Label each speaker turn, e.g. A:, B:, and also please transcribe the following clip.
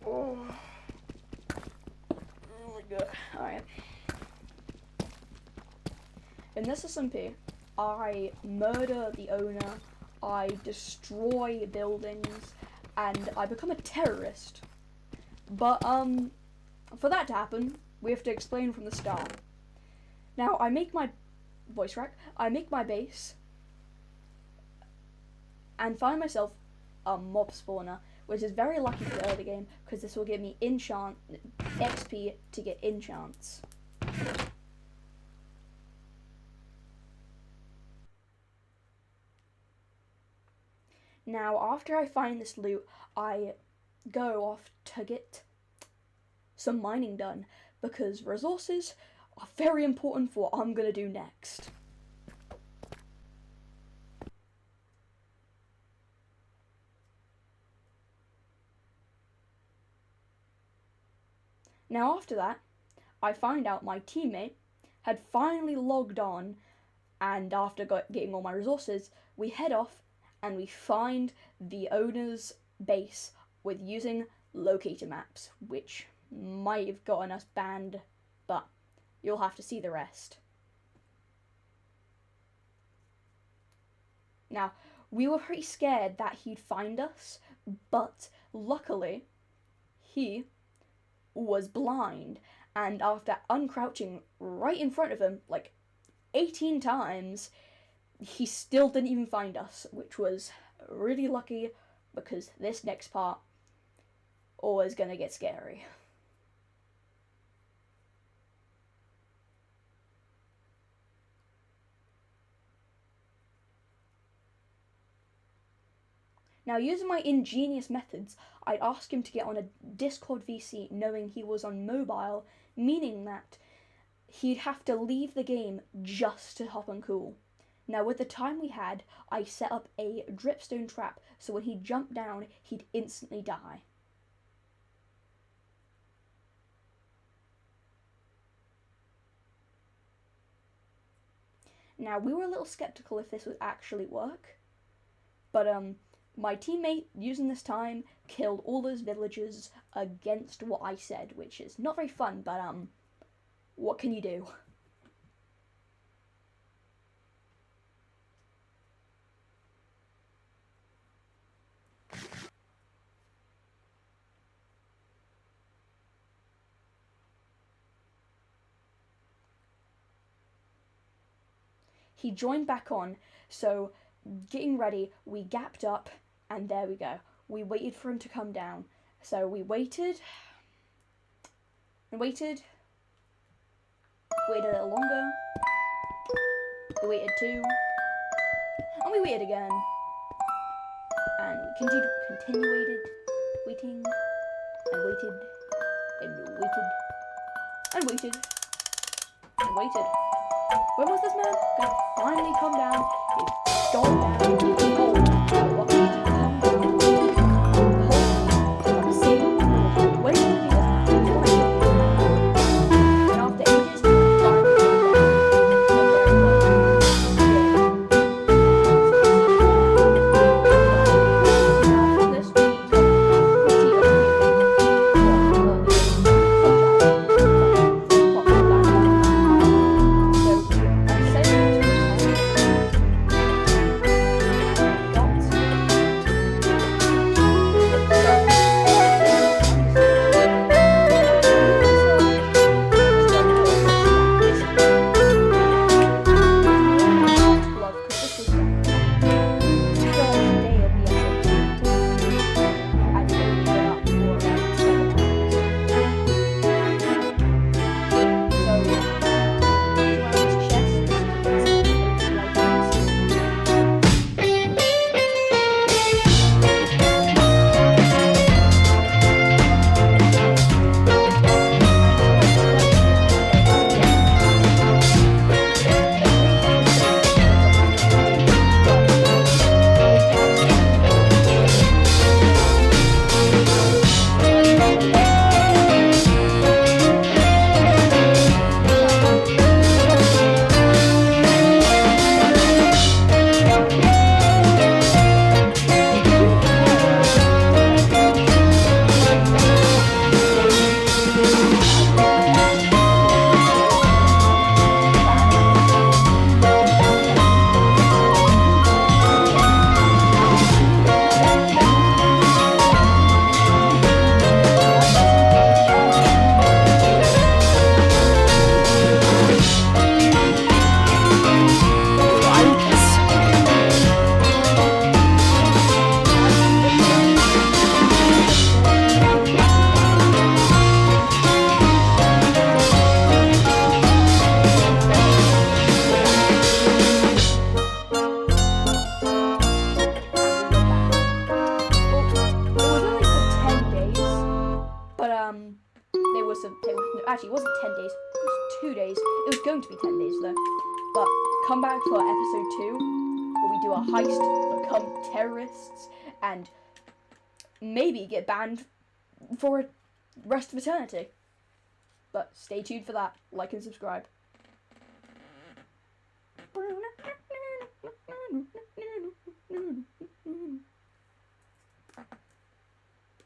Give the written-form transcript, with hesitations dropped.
A: Oh my god. Alright. In this SMP, I murder the owner, I destroy buildings, and I become a terrorist. But, for that to happen, we have to explain from the start. Now, I make my voice rack, I make my base, and find myself a mob spawner, which is very lucky for the early game, because this will give me XP to get enchants. Now, after I find this loot, I go off to get some mining done, because resources are very important for what I'm going to do next. Now after that, I find out my teammate had finally logged on, and after getting all my resources, we head off and we find the owner's base with using locator maps, which might have gotten us banned, but you'll have to see the rest. Now, we were pretty scared that he'd find us, but luckily, he was blind, and after uncrouching right in front of him like 18 times, he still didn't even find us, which was really lucky, because this next part always gonna get scary. Now, using my ingenious methods, I'd ask him to get on a Discord VC knowing he was on mobile, meaning that he'd have to leave the game just to hop on cool. Now, with the time we had, I set up a dripstone trap, so when he jumped down, he'd instantly die. Now, we were a little skeptical if this would actually work, but my teammate, using this time, killed all those villagers against what I said, which is not very fun, but what can you do? He joined back on, so getting ready, we gapped up, and there we go. We waited for him to come down. So we waited, and waited a little longer, we waited too, and we waited again, and continued waiting, and waited, and waited, and waited, and waited. When was this man gonna finally come down? He's gone down. Oh, what needs to come down? Hold. See. When he does that, he's gonna kill me. And after ages, he finally came down. From this, we need to There was actually, it wasn't 10 days. It was 2 days. It was going to be 10 days though. But come back for episode 2, where we do a heist, become terrorists, and maybe get banned for the rest of eternity. But stay tuned for that. Like and subscribe.